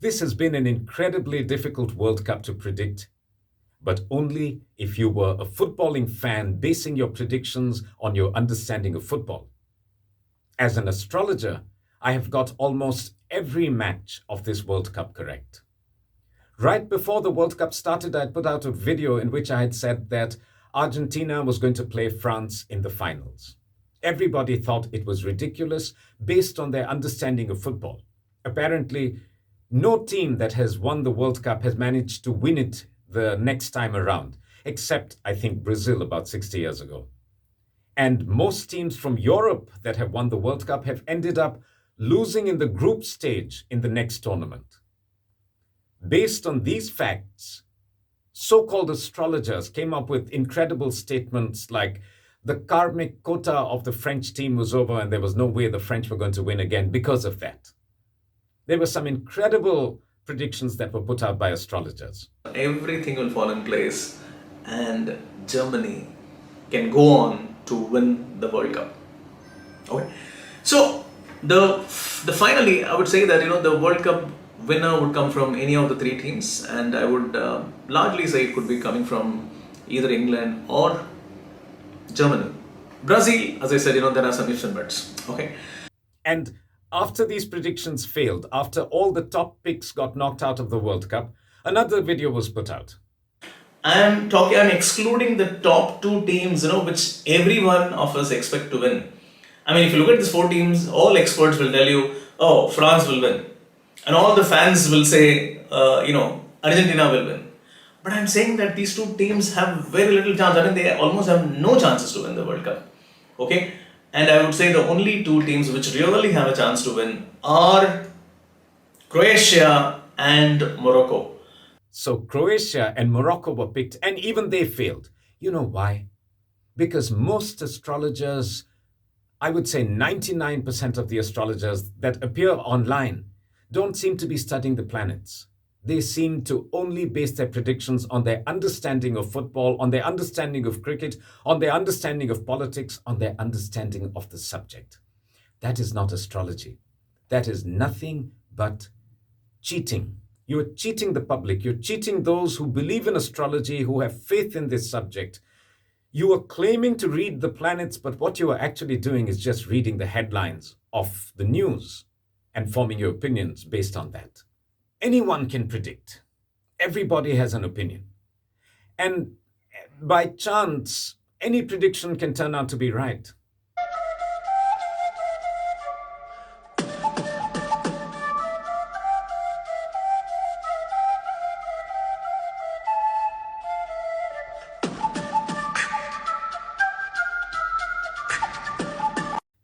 This has been an incredibly difficult World Cup to predict, but only if you were a footballing fan basing your predictions on your understanding of football. As an astrologer, I have got almost every match of this World Cup correct. Right before the World Cup started, I had put out a video in which I had said that Argentina was going to play France in the finals. Everybody thought it was ridiculous based on their understanding of football. Apparently, no team that has won the World Cup has managed to win it the next time around, except, I think, Brazil about 60 years ago. And most teams from Europe that have won the World Cup have ended up losing in the group stage in the next tournament. Based on these facts, so-called astrologers came up with incredible statements like the karmic quota of the French team was over and there was no way the French were going to win again because of that. There were some incredible predictions that were put out by astrologers. Everything will fall in place and Germany can go on to win the World Cup. Okay. So the finally I would say that the World Cup winner would come from any of the three teams, and I would largely say it could be coming from either England or Germany. Brazil, as I said, there are some ifs and buts. Okay. And after these predictions failed, after all the top picks got knocked out of the World Cup, another video was put out. I'm excluding the top two teams, which every one of us expect to win. I mean, if you look at these four teams, all experts will tell you, oh, France will win. And all the fans will say, Argentina will win. But I'm saying that these two teams have very little chance. I mean, they almost have no chances to win the World Cup. Okay? And I would say the only two teams which really have a chance to win are Croatia and Morocco. So Croatia and Morocco were picked, and even they failed. You know why? Because most astrologers, I would say 99% of the astrologers that appear online, don't seem to be studying the planets. They seem to only base their predictions on their understanding of football, on their understanding of cricket, on their understanding of politics, on their understanding of the subject. That is not astrology. That is nothing but cheating. You're cheating the public. You're cheating those who believe in astrology, who have faith in this subject. You are claiming to read the planets, but what you are actually doing is just reading the headlines of the news and forming your opinions based on that. Anyone can predict. Everybody has an opinion. And by chance, any prediction can turn out to be right.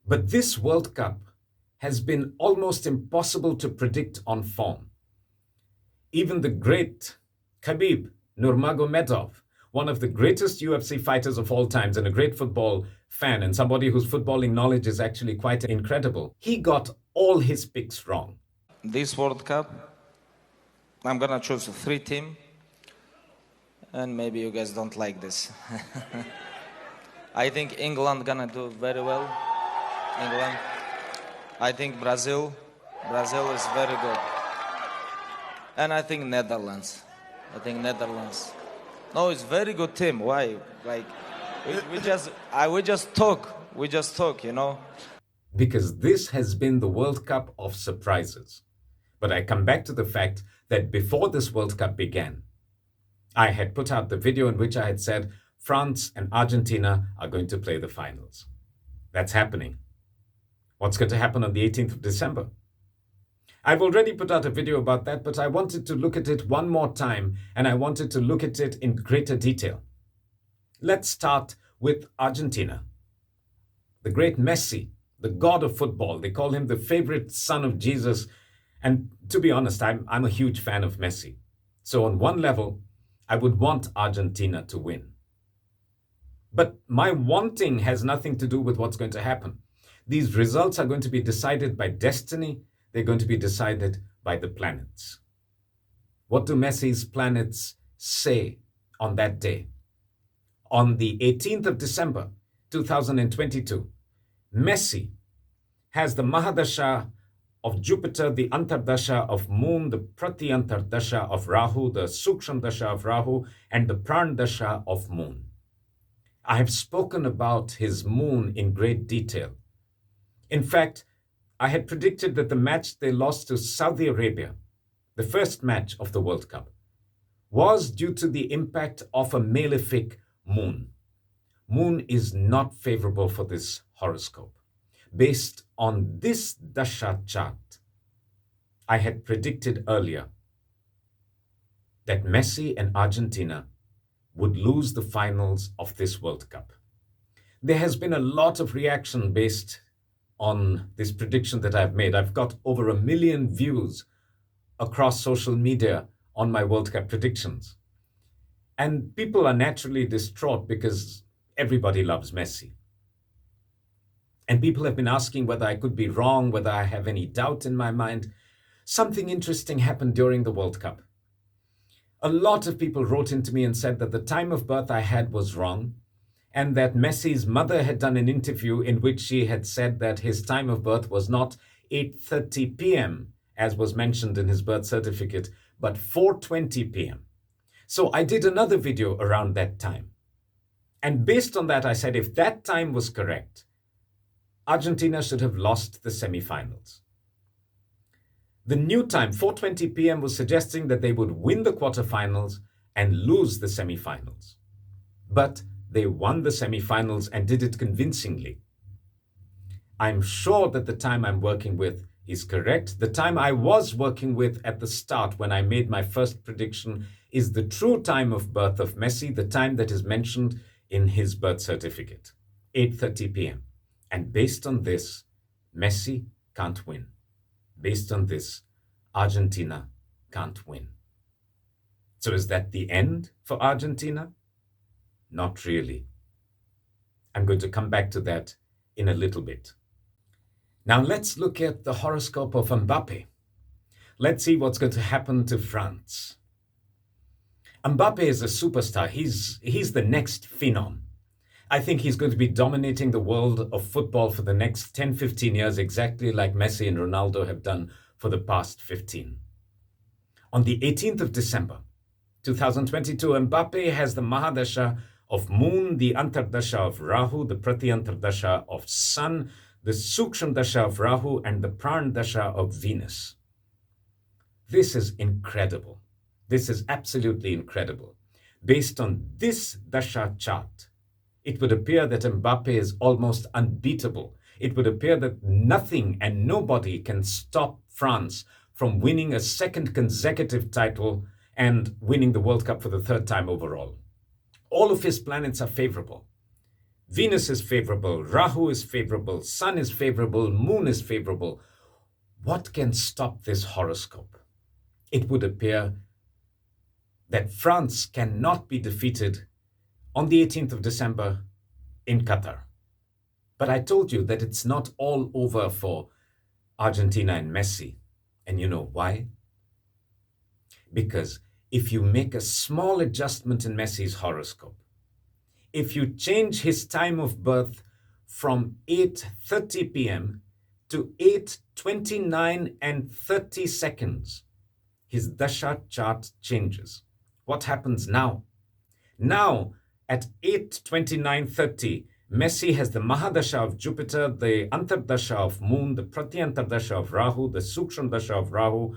But this World Cup has been almost impossible to predict on form. Even the great Khabib Nurmagomedov, one of the greatest UFC fighters of all times and a great football fan and somebody whose footballing knowledge is actually quite incredible, he got all his picks wrong. This World Cup, I'm gonna choose three teams, and maybe you guys don't like this. I think England gonna do very well. England. I think Brazil is very good. And I think Netherlands. No, it's very good team. Why? Like, we just talk, Because this has been the World Cup of surprises. But I come back to the fact that before this World Cup began, I had put out the video in which I had said France and Argentina are going to play the finals. That's happening. What's going to happen on the 18th of December? I've already put out a video about that, but I wanted to look at it one more time, and I wanted to look at it in greater detail. Let's start with Argentina. The great Messi, the god of football. They call him the favorite son of Jesus. And to be honest, I'm a huge fan of Messi. So on one level, I would want Argentina to win. But my wanting has nothing to do with what's going to happen. These results are going to be decided by destiny. They're going to be decided by the planets. What do Messi's planets say on that day? On the 18th of December, 2022, Messi has the Mahadasha of Jupiter, the Antardasha of Moon, the Pratyantardasha of Rahu, the Sukshmdasha of Rahu, and the Prandasha of Moon. I have spoken about his moon in great detail. In fact, I had predicted that the match they lost to Saudi Arabia, the first match of the World Cup, was due to the impact of a malefic moon. Moon is not favorable for this horoscope. Based on this dasha chart, I had predicted earlier that Messi and Argentina would lose the finals of this World Cup. There has been a lot of reaction based on this prediction that I've made. I've got over 1 million views across social media on my World Cup predictions. And people are naturally distraught because everybody loves Messi. And people have been asking whether I could be wrong, whether I have any doubt in my mind. Something interesting happened during the World Cup. A lot of people wrote into me and said that the time of birth I had was wrong, and that Messi's mother had done an interview in which she had said that his time of birth was not 8:30 p.m., as was mentioned in his birth certificate, but 4:20 p.m. So I did another video around that time. And based on that, I said if that time was correct, Argentina should have lost the semifinals. The new time, 4:20 p.m., was suggesting that they would win the quarterfinals and lose the semifinals. But they won the semifinals and did it convincingly. I'm sure that the time I'm working with is correct. The time I was working with at the start when I made my first prediction is the true time of birth of Messi, the time that is mentioned in his birth certificate, 8:30 p.m. And based on this, Messi can't win. Based on this, Argentina can't win. So is that the end for Argentina? Not really. I'm going to come back to that in a little bit. Now let's look at the horoscope of Mbappe. Let's see what's going to happen to France. Mbappe is a superstar. He's the next phenom. I think he's going to be dominating the world of football for the next 10, 15 years, exactly like Messi and Ronaldo have done for the past 15. On the 18th of December, 2022, Mbappe has the Mahadasha of Moon, the Antardasha of Rahu, the Pratyantardasha of Sun, the Sukshmdasha of Rahu, and the Prandasha of Venus. This is incredible. This is absolutely incredible. Based on this dasha chart, it would appear that Mbappe is almost unbeatable. It would appear that nothing and nobody can stop France from winning a second consecutive title and winning the World Cup for the third time overall. All of his planets are favorable. Venus is favorable, Rahu is favorable, Sun is favorable, Moon is favorable. What can stop this horoscope? It would appear that France cannot be defeated on the 18th of December in Qatar. But I told you that it's not all over for Argentina and Messi. And you know why? Because if you make a small adjustment in Messi's horoscope, if you change his time of birth from 8:30 p.m. to 8:29 and 30 seconds, his dasha chart changes. What happens now? Now, at 8:29:30, Messi has the Mahadasha of Jupiter, the Antardasha of Moon, the Pratyantardasha of Rahu, the Sukshmdasha of Rahu.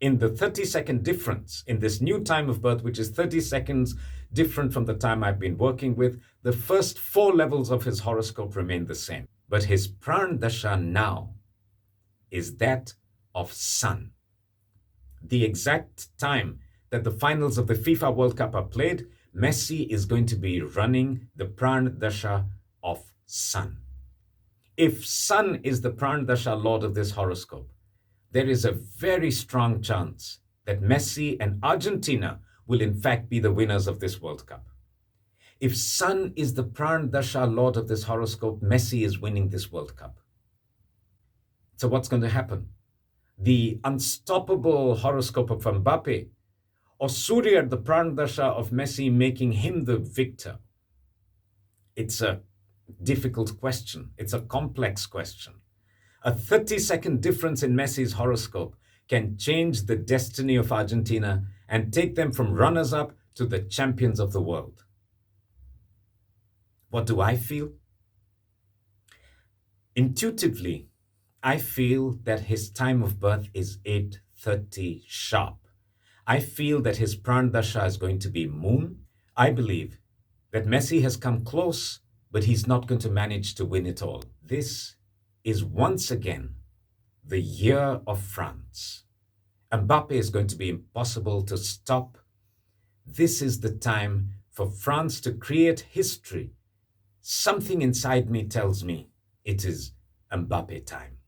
In the 30-second difference, in this new time of birth, which is 30 seconds different from the time I've been working with, the first 4 levels of his horoscope remain the same. But his Prandasha now is that of Sun. The exact time that the finals of the FIFA World Cup are played, Messi is going to be running the Prandasha of Sun. If Sun is the Prandasha lord of this horoscope, there is a very strong chance that Messi and Argentina will in fact be the winners of this World Cup. If Sun is the Prandasha lord of this horoscope, Messi is winning this World Cup. So what's going to happen? The unstoppable horoscope of Mbappe, or Surya, the Prandasha of Messi, making him the victor? It's a difficult question. It's a complex question. A 30-second difference in Messi's horoscope can change the destiny of Argentina and take them from runners-up to the champions of the world. What do I feel? Intuitively, I feel that his time of birth is 8:30 sharp. I feel that his Prandasha is going to be Moon. I believe that Messi has come close, but he's not going to manage to win it all. This is once again the year of France. Mbappe is going to be impossible to stop. This is the time for France to create history. Something inside me tells me it is Mbappe time.